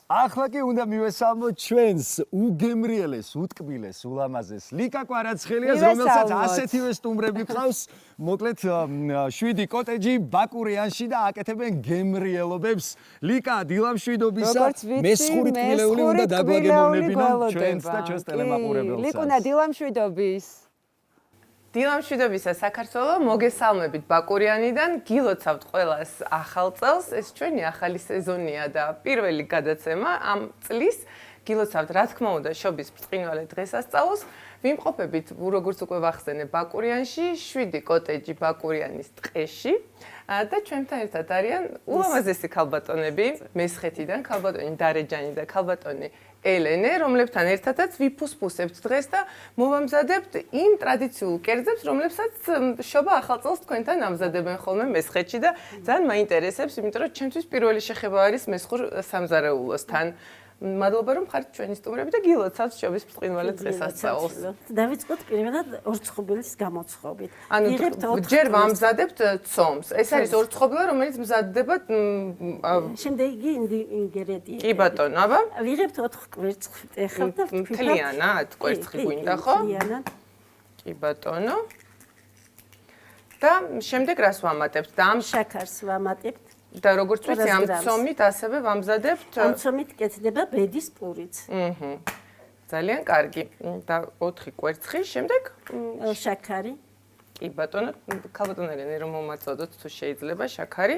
ახლა კი უნდა მივესალმოთ ჩვენს უგემრიელეს, უტკბილეს, ულამაზეს ლიკა კვარაცხელიას, რომელსაც ასეთივე სტუმრები ყავს, მოკლედ 7 კოტეჯი ბაკურიანში და აკეთებენ გემრიელობებს. ლიკა, დილამშვიდობისა, მესხური ტკბილეული უნდა დაგვაგებოვნებინონ ჩვენს და ჩვენს ტელემაყურებელსაც. ლიკუნა, დილამშვიდობის. დილამშვიდობისა საქართველო, მოგესალმებით ბაკურიანიდან, გილოცავთ ყველას ახალ წელს, ეს ჩვენი ახალი სეზონია და პირველი გადაცემა ამ წლის გილოცავთ, რა თქმა უნდა, შობის ბრწყინვალე დღესასწაულს. ვიმყოფებით, როგორც უკვე ვახსენე, ბაკურიანში, 7 კოტეჯი ბაკურიანის ტყეში და ჩვენთან ერთად არიან ულამაზესი ქალბატონები, მესხეთიდან ქალბატონი დარეჯანი და ქალბატონი ელენე, რომლებთან ერთადაც ვიფუსფუსებთ დღეს და მოვამზადებთ იმ ტრადიციულ კერძებს, რომლებსაც შობა ახალ წელს თქვენთან ამზადებენ ხოლმე მესხეთში და ძალიან მაინტერესებს, იმიტომ რომ ჩემთვის პირველი შეხება არის მესხურ სამზარეულოსთან. მადლობა რომ ხართ ჩვენი სტუმრები და გილოცავთ შობის ბრწყინვალე დღესასწაულს. დავიწყოთ პირველად ორცხობილის გამოცხობით. ანუ ჯერ ვამზადებთ ცომს. ეს არის ორცხობილა, რომელიც მზადდება შემდეგი ინგრედიენტი. კი ბატონო, აბა. ვიღებთ 4 კვერცხით ეხლა და მთლიანად კვერცხი გვინდა, ხო? მთლიანად. კი ბატონო. და შემდეგ რას ვამატებთ? და ამ შაქარს ვამატებთ. და როგორც ვიცი, ამ ცომით ასევე ვამზადებთ. ამ ცომით კეთდება ბედის პურიც. ძალიან კარგი. და 4 კვერცხი, შემდეგ შაქარი. კი ბატონო, ქალბატონელენე რომ მომაწოდოთ თუ შეიძლება შაქარი.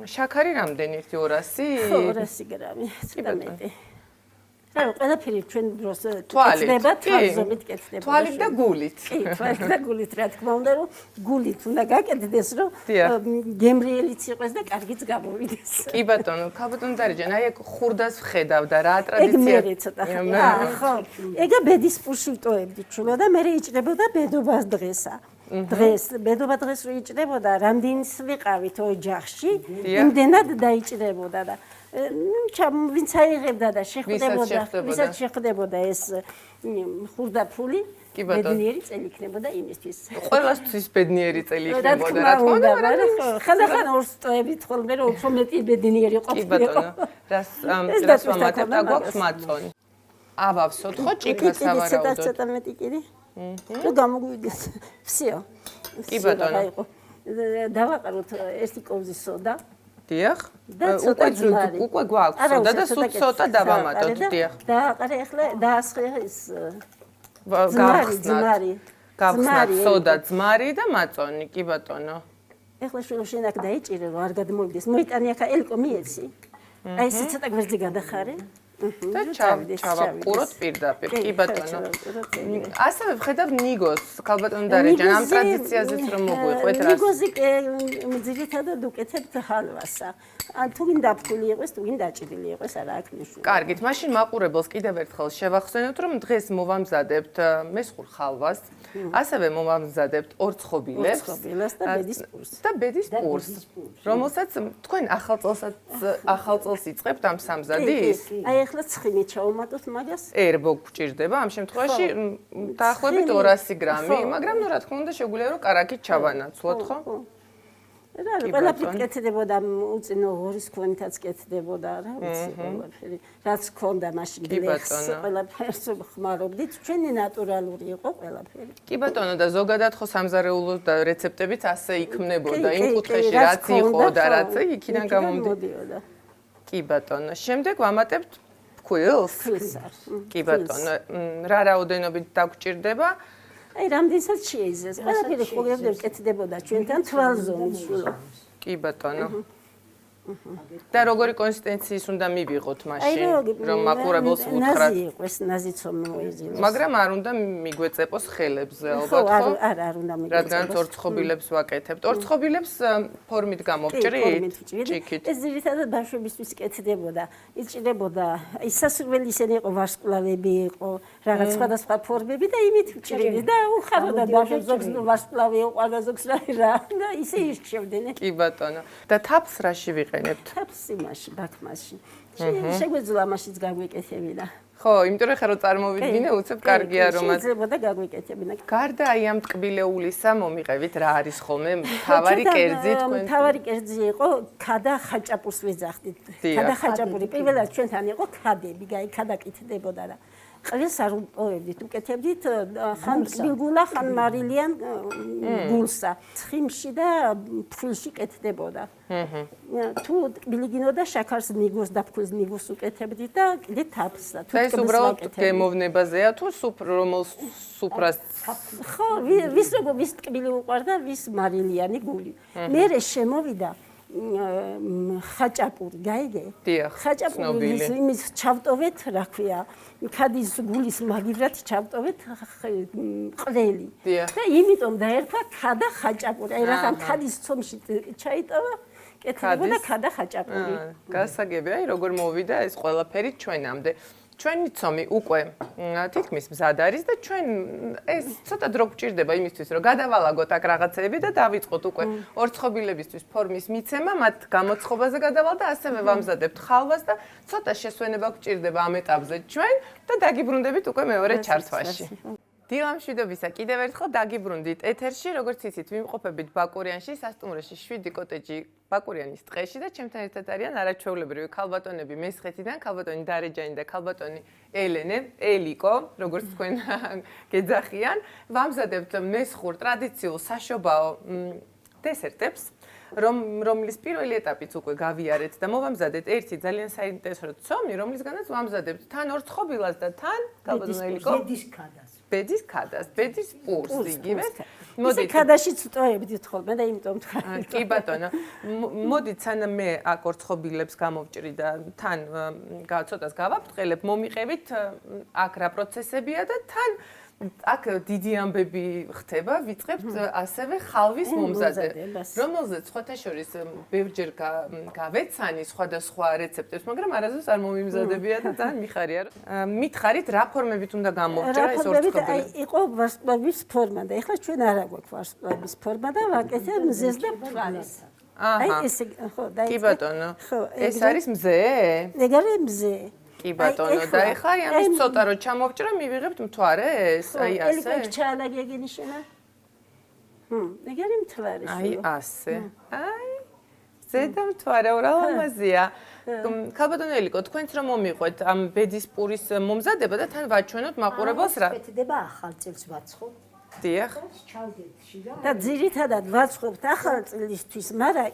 შაქარი რამდენი? 200? 200 გრამი, ცოტა მეტი. რა, ყველაფერი ჩვენ დროს თვალით. კეთდება, თვალზომით კეთდება. თვალით და გულით. კი, თვალით და გულით, რა თქმა უნდა, რომ გულით უნდა გაკეთდეს, რომ გემრიელიც იყოს და კარგიც გამოვიდეს. კი ბატონო, ქალბატონი დარეჯან, აი ეგ ხურდას ვხედავ და რა ტრადიცია. ეგ მე ცოტა ხო. ეგა ბედის პურში ვტოებდი ჩულო და მე იჭრებოდა ბედობას დღესა. დღეს ბედობა დღეს რო იჭრებოდა, რამდენიც ვიყავით ოჯახში, იმდენად დაიჭრებოდა და ვინც აიღებდა და შეხვდებოდა, ვისაც შეხვდებოდა ეს ხურდაფული, ბედნიერი წელი იქნებოდა იმისთვის. ყველასთვის ბედნიერი წელი იქნებოდა, რა თქმა უნდა, მაგრამ ხანდახან ორს ტოებით ხოლმე, რომ უფრო მეტი ბედნიერი ყოფილიყო. კი ბატონო, რას ვამატებთ და გვაქვს მაწონი. ავავსოთ ხო ჭიქას ავარაუდოთ. ცოტა მეტი კიდე. რომ გამოგვიდეს. всё. კი ბატონო. დავაყაროთ ერთი კოვზი სოდა. დიახ. უკვე გვაქვს სოდა და სულ ცოტა დავამატოთ, დიახ. დააყარე ახლა დაასხე ეს გავხსნათ. გავხსნათ სოდა, ძმარი და მაწონი, კი ბატონო. ახლა შენ აქ დაიჭირე რომ არ გადმოვიდეს. მოიტანი ახლა ელკო მიეცი. აი ეს ცოტა გვერდზე გადახარე. და ჩავაყუროთ პირდაპირ, კი ბატონო. ასევე ვხედავ ნიგოს, ქალბატონი დარეჯან, ამ ტრადიციაზეც რომ მოგვიყვეთ რა. ნიგოზი ძირითადად უკეთებთ ჰალვასა. ან თუ გინდა ფული იყოს, თუ გინდა ჭრილი იყოს, არა აქ ნიშნული. კარგით, მაშინ მაყურებელს კიდევ ერთხელ შევახსენოთ, რომ დღეს მოვამზადებთ მესხურ ხალვას, ასევე მოვამზადებთ ორცხობილებს და ბედის პურს. და ბედის პურს, რომელსაც თქვენ ახალ წელს იწყებთ ამ სამზადის? აი ახლა ცხიმით ჩავუმატოთ მაგას. ერბო გჭირდება ამ შემთხვევაში დაახლოებით 200 გრამი, მაგრამ ნუ რა თქმა უნდა შეგვიძლია რომ კარაქით ჩავანაცვლოთ, ხო? რა, ყველაფერი კეთდებოდა, უწინო ღორის ქვენითაც კეთდებოდა, რა ვიცი, ყველაფერი. რაც ქონდა მაშინ გლეხს, ყველაფერს ხმარობდით, ჩვენი ნატურალური იყო ყველაფერი. კი ბატონო, და ზოგადად ხო სამზარეულო და რეცეპტებიც ასე იქმნებოდა იმ კუთხეში, რაც იყო და რაც იქიდან გამომდიოდა. კი ბატონო, შემდეგ ვამატებთ ფქვილს. კი ბატონო, რა რაოდენობით დაგჭირდება? აი, რამდენსაც შეიზეს. ყველაფერი ყოველდღე კეთდებოდა ჩვენთან თვალზომით შულო. კი ბატონო. და როგორი კონსისტენციის უნდა მივიღოთ მაშინ, რომ მაყურებელს უთხრათ. ნაზი იყოს, ნაზი ცომი მოიძინოს. მაგრამ არ უნდა მიგვეწეპოს ხელებზე, ალბათ ხო? არ უნდა მიგვეწეპოს. რადგან ორცხობილებს ვაკეთებთ. ორცხობილებს ფორმით გამოვჭრით, ჭიქით. ეს ძირითადად ბავშვებისთვის კეთდებოდა. იჭრებოდა, ის სასურველი ისინი იყო, ვარსკვლავები იყო, რაღაც სხვადასხვა ფორმები და იმით ვჭრიდი და უხაროდა ბავშვებს ზოგს ვარსკვლავი იყო, ზოგს რა და ისე იშჩევდნენ. კი ბატონო. და თაფლს რაში ვიყენებთ? თაფლს იმაში, ბაქმაში. შეგვეძლო ამაშიც გაგვიკეთებინა. ხო, იმიტომ რომ ხა რო წარმოვიდგინე, უცებ კარგია რომ შეიძლება გაგვიკეთებინა. გარდა აი ამ ტკბილეულისა მომიყევით რა არის ხოლმე თავარი კერძი თქვენ? თავარი კერძი იყო ქადა ხაჭაპურს ვეძახდით. ქადა ხაჭაპური პირველად ჩვენთან იყო ქადები, ქადა კეთდებოდა და ყველს არ უპოვებდით, უკეთებდით ხან ტკბილგულა, ხან მარილიან გულსა. ცხიმში და ფხილში კეთდებოდა. თუ ტკბილიგინოდა შაქარს ნიგოს და ფხილს ნიგოს უკეთებდით და კიდე თაფსა. და ეს უბრალოდ გემოვნებაზეა თუ რომელ სუფრას? ხო, ვის როგორ ვის ტკბილი უყვარდა, ვის მარილიანი გული. მერე შემოვიდა ხაჭაპური, გაიგე? ხაჭაპური იმის ჩავტოვეთ, რა ქვია, ქადის გულის მაგივრად ჩავტოვეთ ყველი. და იმიტომ დაერქვა ქადა ხაჭაპური. აი რახან ქადის ცომში ჩაიტოვა, კეთდებოდა ქადა ხაჭაპური. გასაგებია, აი როგორ მოვიდა ეს ყველაფერი ჩვენამდე. ჩვენი ცომი უკვე თითქმის მზად არის და ჩვენ ეს ცოტა დრო გვჭირდება იმისთვის, რომ გადავალაგოთ აქ რაღაცეები და დავიწყოთ უკვე ორცხობილებისთვის ფორმის მიცემა, მათ გამოცხობაზე გადავალ და ასევე ვამზადებთ ხალვას და ცოტა შესვენება გვჭირდება ამ ეტაპზე ჩვენ და დაგიბრუნდებით უკვე მეორე ჩართვაში. დილამ მშვიდობისა, კიდევ ერთხელ დაგიბრუნდით ეთერში, როგორც იცით, ვიმყოფებით ბაკურიანში, სასტუმროში 7 კოტეჯი ბაკურიანის ტყეში და ჩემთან ერთად არიან არაჩვეულებრივი ქალბატონები მესხეთიდან, ქალბატონი დარეჯანი და ქალბატონი ელენე, ელიკო, როგორც თქვენ გეძახიან, ვამზადებთ მესხურ ტრადიციულ საშობაო დესერტებს, რომლის პირველი ეტაპიც უკვე გავიარეთ და მოვამზადეთ ერთი ძალიან საინტერესო ცომი, რომლისგანაც ვამზადებთ თან ორცხობილას და თან ქალბატონ ელიკო ბედის ქადას, ბედის პურს იგივე. მოდით ქადაში წტოებდით ხოლმე და იმიტომ თქვა. კი ბატონო. მოდით სანამ მე აქ ორცხობილებს გამოვჭრი და თან ცოტას გავაფრთხილებ, მომიყევით აქ რა პროცესებია და თან აქ დიდი ამბები ხდება, ვიწყებთ ასევე ხალვის მომზადებას, რომელზეც სხვათა შორის ბევრჯერ გავეცანი სხვადასხვა რეცეპტებს, მაგრამ არასდროს არ მომიმზადებია და ძალიან მიხარია. მითხარით რა ფორმებით უნდა გამოვჭრა ეს ორცხობილი? აი იყო ვარსკვლავის ფორმა და ეხლა ჩვენ არა გვაქვს ვარსკვლავის ფორმა და ვაკეთებ მზეს და ფხარის. აი ესე ხო და კი ბატონო. ეს არის მზე? ეგ არის მზე. კი ბატონო და ეხლა ამის ცოტა რო ჩამოვჭრა, მივიღებთ მთვარეს, აი ასე. ელიკო ჩაალაგეგინიშნა. ეგ არის მთვარე. აი ასე. აი ზედა მთვარე ურალამაზია. ქალბატონო ელიკო, თქვენც რომ მომიყვეთ ამ ბედის პურის მომზადება და თან ვაჩვენოთ მაყურებელს რა. კეთდება ახალ წელს ვაცხობ. დიახ. და ძირითადად ვაცხობთ ახალ წლისთვის, მაგრამ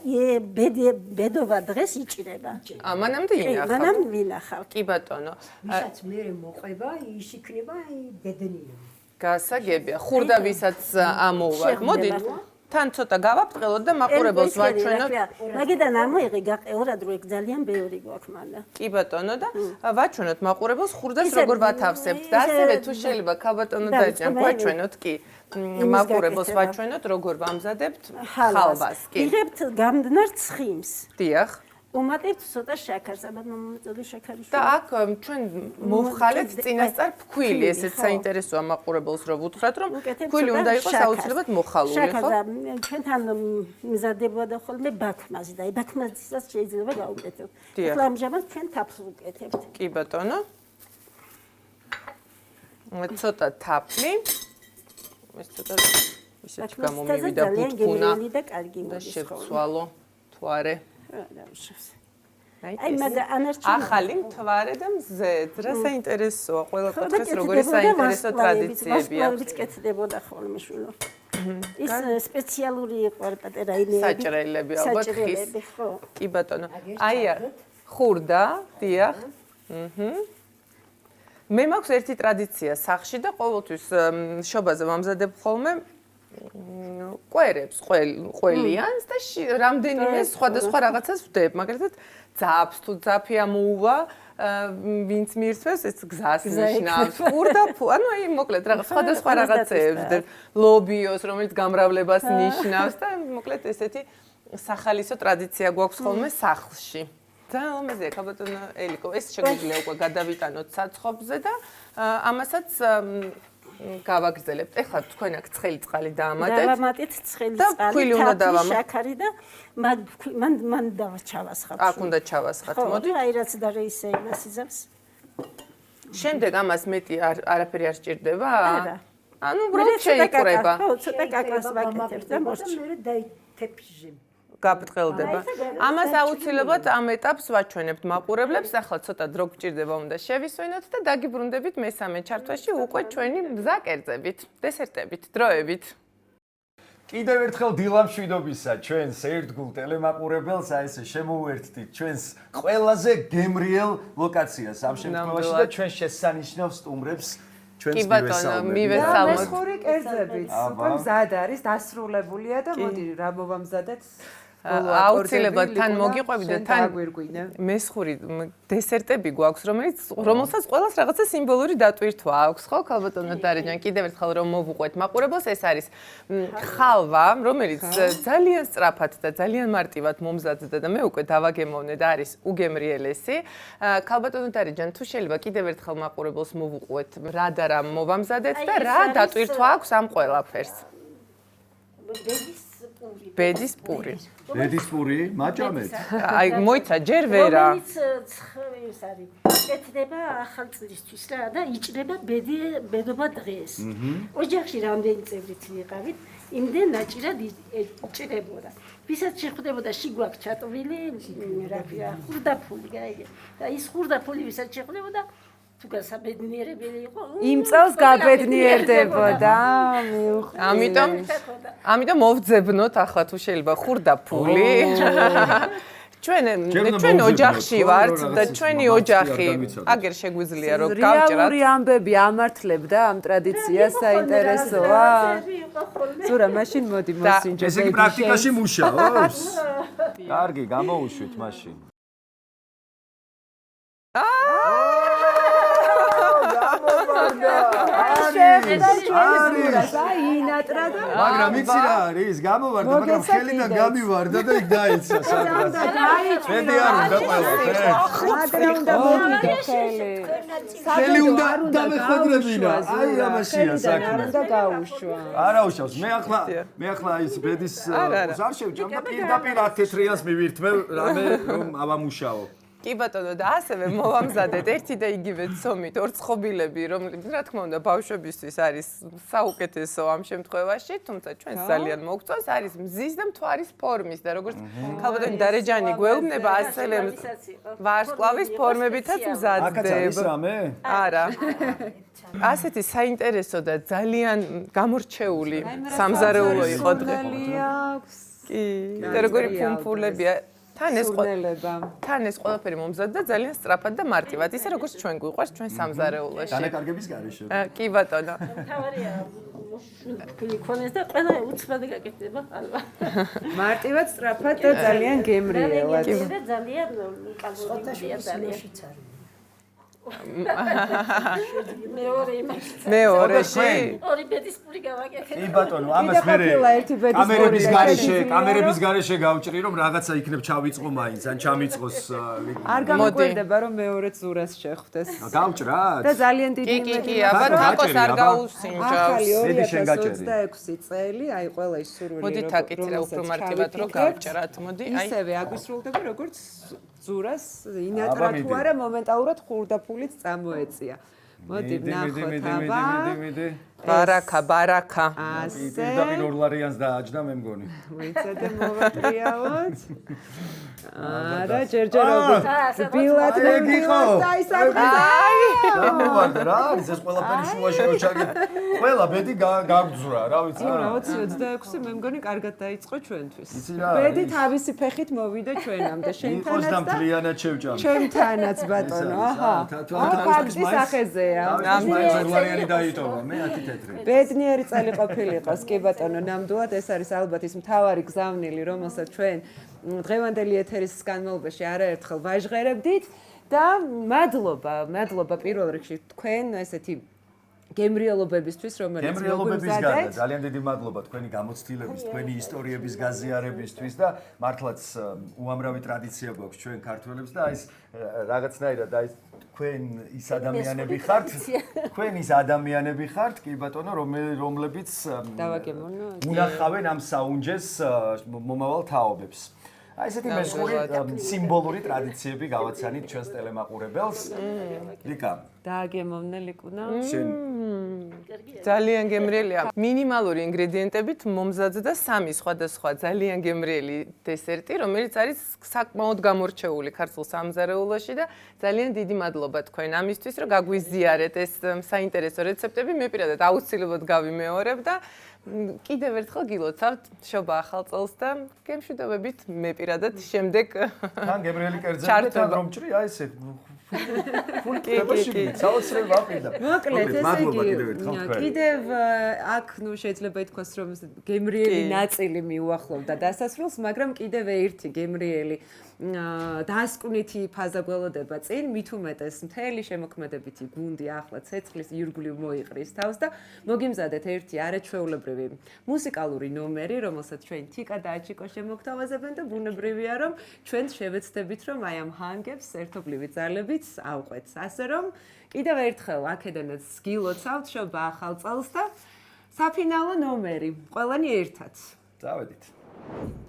ბედობა დღეს იჭირება. მანამდე ინახავთ. მანამ ვინახავთ. კი ბატონო. ვისაც მე მოყვება, ის იქნება ბედნიერი. გასაგებია, ხურდა ვისაც ამოვარ. მოდით თან ცოტა გავაფრთხილოთ და მაყურებელს ვაჩვენოთ. მაგიდან არ მოიღე გაყეორად რო ეგ ძალიან ბევრი გვაქვს მანდა. კი ბატონო და ვაჩვენოთ მაყურებელს ხურდას როგორ ვათავსებთ და ასევე თუ შეიძლება ქალბატონო დაჭამ ვაჩვენოთ კი მაყურებელს ვაჩვენოთ როგორ ვამზადებთ ხალვას კი. იღებთ გამდნარ ცხიმს. დიახ. უმატებთ ცოტა შაქარს, ალბათ მომწოდე შაქარი. და აქ ჩვენ მოვხალეთ წინასწარ ფქვილი, ესეც საინტერესოა მაყურებელს რო ვუთხრათ, რომ ფქვილი უნდა იყოს აუცილებლად მოხალული, ხო? შაქარს ჩვენთან მზადებოდა ხოლმე ბაქმაზი და ბაქმაზისაც შეიძლება გაუკეთოთ. ახლა ამჟამად ჩვენ თაფლს ვუკეთებთ. კი ბატონო. ცოტა თაფლი. ეს ცოტა ისეთ გამომივიდა ბუთქუნა და შევცვალო თვარე. აი მაგრამ ანარჩუნო ახალი მთვარე და მზე რა საინტერესოა ყველა კუთხეს როგორი საინტერესო ტრადიციებია ვარსკვლავიც კეთდებოდა ხოლმე შვილო ის სპეციალური იყო პატერაინები საჭრელები ალბათ ხის კი ბატონო აი ხურდა დიახ მე მაქვს ერთი ტრადიცია სახლში და ყოველთვის შობაზე ვამზადებ ხოლმე ყვერებს, ყველიანს და რამდენიმე სხვადასხვა რაღაცას ვდებ, მაგალითად ძაფს თუ ძაფი ამოუვა, ვინც მირთვეს, ეს გზას ნიშნავს, ხურდა, ანუ აი მოკლედ რაღაც სხვადასხვა რაღაცეებს ვდებ, ლობიოს, რომელიც გამრავლებას ნიშნავს და მოკლედ ესეთი სახალისო ტრადიცია გვაქვს ხოლმე სახლში. ძალიან ლამაზია, ქალბატონო ელიკო, ეს შეგვიძლია უკვე გადავიტანოთ საცხობზე და ამასაც გავაგრძელებთ. ეხლა თქვენ აქ ცხელი წყალი დაამატეთ. დავამატეთ ცხელი წყალი, თაფლი, შაქარი და მან დავაჩავასხავ. აქ უნდა ჩავასხათ, მოდი. აი რაც და ისე იმას იზავს. შემდეგ ამას მეტი არაფერი არ სჭირდება? არა. ანუ უბრალოდ შეიყურება. ხო, ცოტა კაკას ვაკეთებ და მოსჭ. მე დაითეფჟე. გაფრთხილდება. ამას აუცილებლად ამ ეტაპს ვაჩვენებთ მაყურებლებს. ახლა ცოტა დრო გჭირდება უნდა შევისვენოთ და დაგიბრუნდებით მესამე ჩართვაში უკვე ჩვენი მზა კერძებით, დესერტებით, დროებით. კიდევ ერთხელ დილამშვიდობისა ჩვენს ერთგულ ტელემაყურებელს აი ესე შემოვერთდით ჩვენს ყველაზე გემრიელ ლოკაციას ამ შემთხვევაში და ჩვენ შესანიშნავ სტუმრებს ჩვენს კი ბატონო, მივესალმოთ. მესხური კერძებით. უკვე მზად არის, დასრულებულია და მოდი რა მოვამზადეთ. აუცილებლად თან მოგიყვები და თან გვირგვინე. მესხური დესერტები გვაქვს, რომელსაც ყველას რაღაცა სიმბოლური დატვირთვა აქვს, ხო, ქალბატონო დარეჯან, კიდევ ერთხელ რომ მოვუყვეთ მაყურებელს, ეს არის ხალვა, რომელიც ძალიან სწრაფად და ძალიან მარტივად მომზადდა და მე უკვე დავაგემოვნე და არის უგემრიელესი. ქალბატონო დარეჯან, თუ შეიძლება კიდევ ერთხელ მაყურებელს მოვუყვეთ, რა და რა მოვამზადეთ და რა დატვირთვა აქვს ამ ყველაფერს. ბედის პური. ბედის პური, მაჭამეთ. აი, მოიცა ჯერ ვერა. რომელიც ის არის. ეთდება ახალ წლისთვის რა და იჭრება ბედობა დღეს. ოჯახში რამდენი წევრიც ვიყავით, იმდენ ნაჭირად იჭრებოდა. ვისაც შეხვდებოდა შიგვაქვს ჩატვილი, რა ქვია, ხურდაფული, გაიგე. და ის ხურდაფული ვისაც შეხვდებოდა თუ გასაბედნიერებელი იყო, იმ წელს გაბედნიერდებოდა. ამიტომ მოვძებნოთ ახლა თუ შეიძლება ხურდაფული. ჩვენ ოჯახში ვართ და ჩვენი ოჯახი აგერ შეგვიძლია რომ გავჭრათ. რეალური ამბები ამართლებდა ამ ტრადიციას საინტერესოა. ზურა, მაშინ მოდი მოსინჯო. ესე იგი პრაქტიკაში მუშაობს? კარგი, გამოუშვით მაშინ. მაგრამ იცი რა არის? გამოვარდა, მაგრამ ხელიდან გამივარდა და იქ დაეცა სადღაც. მედი არ უნდა ყველაფერს. ხელი უნდა დამეხოდრებინა. აი ამაშია საქმე. უნდა გაუშვა. არა უშავს. მე ახლა ის ბედის არ შევჭამ და პირდაპირ 10 თეთრიანს მივირთმევ რამე რომ ავამუშაო. კი ბატონო და ასევე მოვამზადეთ ერთი და იგივე ცომით ორ ცხობილები, რომლებიც რა თქმა უნდა ბავშვებისთვის არის საუკეთესო ამ შემთხვევაში, თუმცა ჩვენს ძალიან მოგწონს, არის მზის და მთვარის ფორმის და როგორც ქალბატონი დარეჯანი გვეუბნება, ასევე ვარსკვლავის ფორმებითაც მზადდება. აქაც არის რამე? არა. ასეთი საინტერესო და ძალიან გამორჩეული სამზარეულო იყო დღე. კი, და როგორი ფუმფურლებია. თან ეს ყველაფერი მომზადდა ძალიან სწრაფად და მარტივად, ისე როგორც ჩვენ გვიყვარს ჩვენ სამზარეულოში. დანაკარგების გარეშე. კი ბატონო. თავარია ფული ქონეს და ყველა უცბად გაკეთდება ხალვა. მარტივად, სწრაფად და ძალიან გემრიელად. და ძალიან კალორიულია ძალიან. მეორეში ორი ბედის პური გავაკეთე. კი ბატონო, ამას მე კამერების გარეშე გავჭრი რომ რაღაცა იქნებ ჩავიწყო მაინც ან ჩამიწყოს არ გამოგვერდება რომ მეორეც ზურას შეხვდეს. გავჭრათ? და ძალიან დიდი კი, აბა თაკოს არ გაუსინჯავს. ახალი 2026 წელი, აი ყველა ის სურვილი მოდი თაკით რა უფრო მარტივად რო გავჭრათ, მოდი აი ისევე აგვისრულდება როგორც ზურას ინატრა თუ არა მომენტალურად ხურდაფულით წამოეწია. მოდი ვნახოთ აბა. ბარაკა. ასე. პირდაპირ $2 დააჯდა მე მგონი. ვიცადე მოვატრიალოთ. არა, ჯერჯერობით. ბილად მეგიყო. აი გამოვარდა რა არის ეს ყველაფერი შუაში რო ჩაგე. ყველა ბედი გაგძვრა, რა ვიცი. 2026 მე მგონი კარგად დაიწყო ჩვენთვის. იცი რა? ბედი თავისი ფეხით მოვიდა ჩვენამდე, იყოს და შენთანაც და მთლიანად შევჭამ. ჩვენთანაც ბატონო, აჰა. ფაქტი სახეზეა. $2 დაიტოვა, მე 10 თეთრი. ბედნიერი წელი ყოფილიყოს, კი ბატონო, ნამდვილად ეს არის ალბათ ის მთავარი გზავნილი, რომელსაც ჩვენ დღევანდელი ეთერის განმავლობაში არაერთხელ ვაჟღერებდით და მადლობა პირველ რიგში თქვენ ესეთი გემრიელობებისთვის, რომელიც გემრიელობებისგან ძალიან დიდი მადლობა თქვენი გამოცდილების, თქვენი ისტორიების გაზიარებისთვის და მართლაც უამრავი ტრადიცია გვაქვს ჩვენ ქართველებს და აი ეს რაღაცნაირად აი თქვენ ის ადამიანები ხართ, კი ბატონო, რომლებიც დავაგემოვნოთ. უნახავენ ამ საუნჯეს მომავალ თაობებს. აი ესეთი მესხური სიმბოლური ტრადიციები გავაცანით ჩვენს ტელემაყურებელს. ლიკა, დააგემოვნე ლიკუნა. შენ ძალიან გემრიელია. მინიმალური ინგრედიენტებით მომზადდა 3 სხვადასხვა ძალიან გემრიელი დესერტი, რომელიც არის საკმაოდ გამორჩეული ქართულ სამზარეულოში და ძალიან დიდი მადლობა თქვენ ამისთვის, რომ გაგვიზიარეთ ეს საინტერესო რეცეპტები. მე პირადად აუცილებლად გავიმეორებ და კიდევ ერთხელ გილოცავთ შობა ახალ წელს და გემშვიდობებით მე პირადად შემდეგ თან გემრიელი კერძები თან რომ ჭრი აი ესე მოკლედ ესე იგი კიდევ აქ ნუ შეიძლება ითქვას რომ გემრიელი ნაწილი მიუახლოვდა დასასრულს, მაგრამ კიდევ ერთი გემრიელი დასკვნითი ფაზა გველოდება წინ, მით უმეტეს მთელი შემოქმედებითი გუნდი ახლა ცეცხლის ირგვლივ მოიყრის თავს და მოგიმზადეთ ერთი არაჩვეულებრივი მუსიკალური ნომერი, რომელსაც ჩვენ თიკა და აჩიკო შემოგთავაზებენ და ბუნებრივია რომ ჩვენ შევეცდებით რომ აი ამ ჰანგებს ერთობლივი ძალებით ავყვეთ. ასე რომ კიდევ ერთხელ აქედანაც გილოცავთ შობა ახალ წელს და საფინალო ნომერი ყველანი ერთად. წავედით.